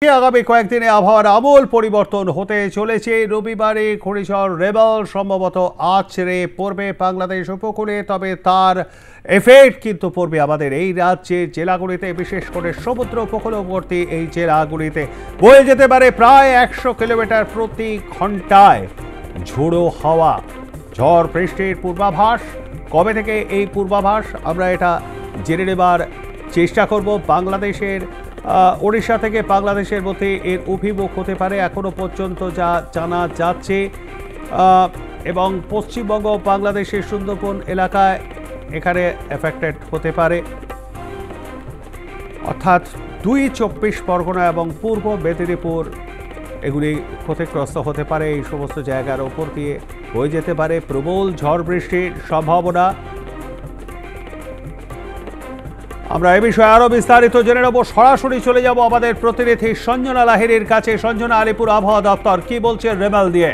আগামী কয়েকদিনে আবহাওয়ার আমূল পরিবর্তন হতে চলেছে। রবিবারে ঘূর্ণিঝড় রেবেল সম্ভবত আছড়ে পড়বে বাংলাদেশ উপকূলে, তবে তার এফেক্ট কিন্তু পড়বে আমাদের এই রাজ্যের জেলাগুলিতে, বিশেষ করে সমুদ্র উপকূলবর্তী এই জেলাগুলিতে। বয়ে যেতে পারে প্রায় 100 কিলোমিটার প্রতি ঘন্টায় ঝোড়ো হাওয়া। ঝড় বৃষ্টির পূর্বাভাস কবে থেকে এই পূর্বাভাস আমরা এটা জেনে নেবার চেষ্টা করব। বাংলাদেশের ওড়িশা থেকে বাংলাদেশের মধ্যে এর অভিমুখ হতে পারে এখনো পর্যন্ত যা জানা যাচ্ছে, এবং পশ্চিমবঙ্গ বাংলাদেশের সুন্দরবন এলাকায় এখানে এফেক্টেড হতে পারে, অর্থাৎ 24 পরগনা এবং পূর্ব মেদিনীপুর এগুলি ক্ষতিগ্রস্ত হতে পারে। এই সমস্ত জায়গার ওপর দিয়ে বয়ে যেতে পারে প্রবল ঝড় বৃষ্টির সম্ভাবনা। আমরা এ বিষয়ে আরো বিস্তারিত জেনে নেব। সরাসরি চলে যাব আমাদের প্রতিনিধি সঞ্জনা লাহিড়ীর কাছে। সঞ্জনা, আলিপুর আবহাওয়া দপ্তর কি বলছে রেবেল দিয়ে?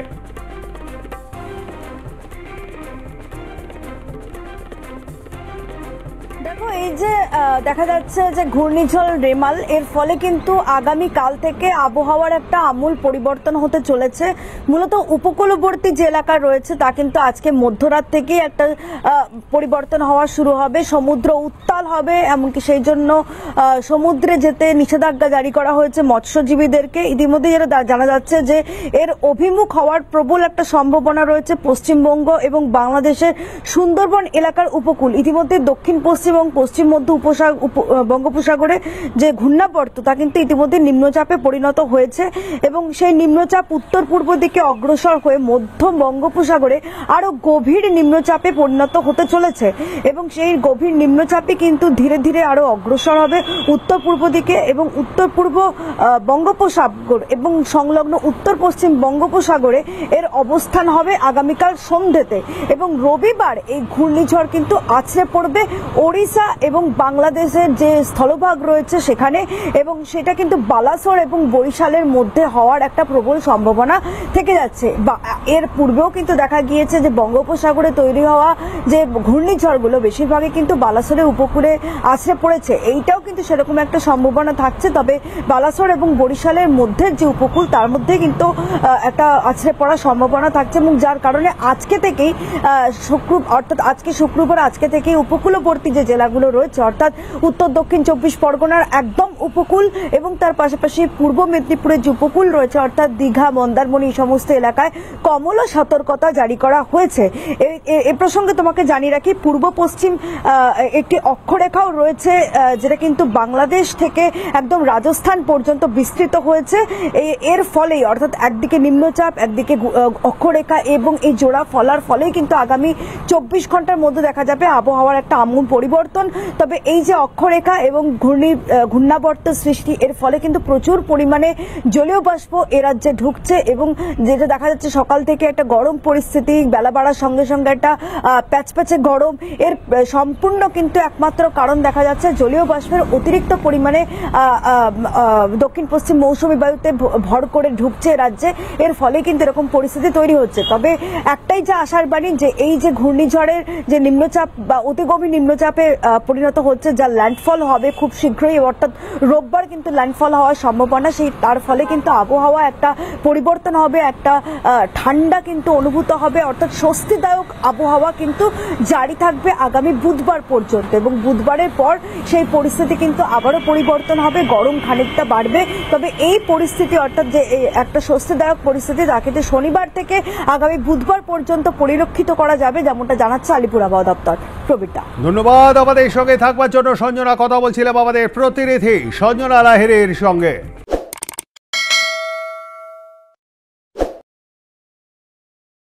দেখো, এই যে দেখা যাচ্ছে যে ঘূর্ণিঝড় রেমাল, এর ফলে কিন্তু আগামী কাল থেকে আবহাওয়ার একটা আমূল পরিবর্তন হতে চলেছে। মূলত উপকূলবর্তী যে এলাকা রয়েছে তা কিন্তু আজকে মধ্যরাত থেকেই একটা পরিবর্তন হওয়া শুরু হবে। সমুদ্র উত্তাল হবে, এমনকি সেই জন্য সমুদ্রে যেতে নিষেধাজ্ঞা জারি করা হয়েছে মৎস্যজীবীদেরকে। ইতিমধ্যে যেটা জানা যাচ্ছে যে এর অভিমুখ হওয়ার প্রবল একটা সম্ভাবনা রয়েছে পশ্চিমবঙ্গ এবং বাংলাদেশের সুন্দরবন এলাকার উপকূল। ইতিমধ্যে দক্ষিণ পশ্চিম এবং পশ্চিম মধ্য বঙ্গোপসাগরে যে ঘূর্ণাবর্ত তা কিন্তু ইতিমধ্যে নিম্নচাপে পরিণত হয়েছে, এবং সেই নিম্নচাপ উত্তর পূর্ব দিকে অগ্রসর হয়ে মধ্য বঙ্গোপসাগরে আরো গভীর নিম্নচাপে পরিণত হতে চলেছে, এবং সেই গভীর নিম্নচাপে কিন্তু ধীরে ধীরে আরো অগ্রসর হবে উত্তর পূর্ব দিকে, এবং উত্তর পূর্ব বঙ্গোপসাগর এবং সংলগ্ন উত্তর পশ্চিম বঙ্গোপসাগরে এর অবস্থান হবে আগামীকাল সন্ধ্যেতে। এবং রবিবার এই ঘূর্ণিঝড় কিন্তু আছড়ে পড়বে ওড়িশা এবং বাংলাদেশের যে স্থলভাগ রয়েছে সেখানে, এবং সেটা কিন্তু বালাসোর এবং বরিশালের মধ্যে হওয়ার একটা প্রবল সম্ভাবনা থেকে যাচ্ছে। এর পূর্বেও কিন্তু দেখা গিয়েছে যে বঙ্গোপসাগরে তৈরি হওয়া যে ঘূর্ণিঝড়গুলো বেশিরভাগই কিন্তু বালাসোরের উপকূলে আছড়ে পড়েছে। এইটাও কিন্তু সেরকম একটা সম্ভাবনা থাকছে, তবে বালাসোর এবং বরিশালের মধ্যে যে উপকূল তার মধ্যে কিন্তু একটা আছড়ে পড়ার সম্ভাবনা থাকছে, এবং যার কারণে আজকে থেকেই অর্থাৎ আজকে শুক্রবার আজকে থেকেই উপকূলবর্তী যে জেলাগুলো রয়েছে অর্থাৎ উত্তর দক্ষিণ 24 পরগনার একদম উপকূল এবং তার পাশাপাশি পূর্ব মেদিনীপুরের যে উপকূল রয়েছে অর্থাৎ দীঘা, মন্দারমণি, এই সমস্ত এলাকায় কমলা সতর্কতা জারি করা হয়েছে। এ প্রসঙ্গে তোমাকে জানিয়ে রাখি, পূর্ব পশ্চিম একটি অক্ষরেখাও রয়েছে যেটা কিন্তু বাংলাদেশ থেকে একদম রাজস্থান পর্যন্ত বিস্তৃত হয়েছে। এর ফলেই অর্থাৎ একদিকে নিম্নচাপ, একদিকে অক্ষরেখা এবং এই জোড়া ফলার ফলেই কিন্তু আগামী 24 ঘন্টার মধ্যে দেখা যাবে আবহাওয়ার একটা আমূল পরিবর্তন। তবে এই যে অক্ষরেখা এবং ঘূর্ণাবর্ত সৃষ্টি, এর ফলে কিন্তু প্রচুর পরিমাণে জলীয় বাষ্প এ রাজ্যে ঢুকছে, এবং যেটা দেখা যাচ্ছে সকাল থেকে একটা গরম পরিস্থিতি, বেলা বাড়ার সঙ্গে সঙ্গে একটা প্যাচপ্যাচে গরম। এর সম্পূর্ণ কিন্তু একমাত্র কারণ দেখা যাচ্ছে জলীয় বাষ্পের অতিরিক্ত পরিমাণে দক্ষিণ পশ্চিম মৌসুমী বায়ুতে ভর করে ঢুকছে রাজ্যে, এর ফলে কিন্তু এরকম পরিস্থিতি তৈরি হচ্ছে। তবে একটাই যে আশার বাণী, যে এই যে ঘূর্ণিঝড়ের যে নিম্নচাপ বা অতি গভীর নিম্নচাপে পরিণত হচ্ছে, যা ল্যান্ডফল হবে খুব শীঘ্রই, অর্থাৎ রোববার কিন্তু ল্যান্ডফল হওয়ার সম্ভাবনা, সেই তার ফলে কিন্তু আবহাওয়া একটা পরিবর্তন হবে, একটা ঠান্ডা কিন্তু অনুভূত হবে, অর্থাৎ স্বস্তিদায়ক আবহাওয়া কিন্তু জারি থাকবে আগামী বুধবার পর্যন্ত, এবং বুধবারের পর সেই পরিস্থিতি কিন্তু আবারও পরিবর্তন হবে, গরম খানিকটা বাড়বে। তবে এই পরিস্থিতি অর্থাৎ যে একটা স্বস্তিদায়ক পরিস্থিতি তা কিন্তু শনিবার থেকে আগামী বুধবার পর্যন্ত পরিলক্ষিত করা যাবে, যেমনটা জানাচ্ছে আলিপুর আবহাওয়া দপ্তর। প্রবীরদা, ধন্যবাদ আমাদের সঙ্গে থাকবার জন্য। সঞ্জনা, কথা বলছিলাম আমাদের প্রতিনিধি সঞ্জনা লাহিড়ীর সঙ্গে।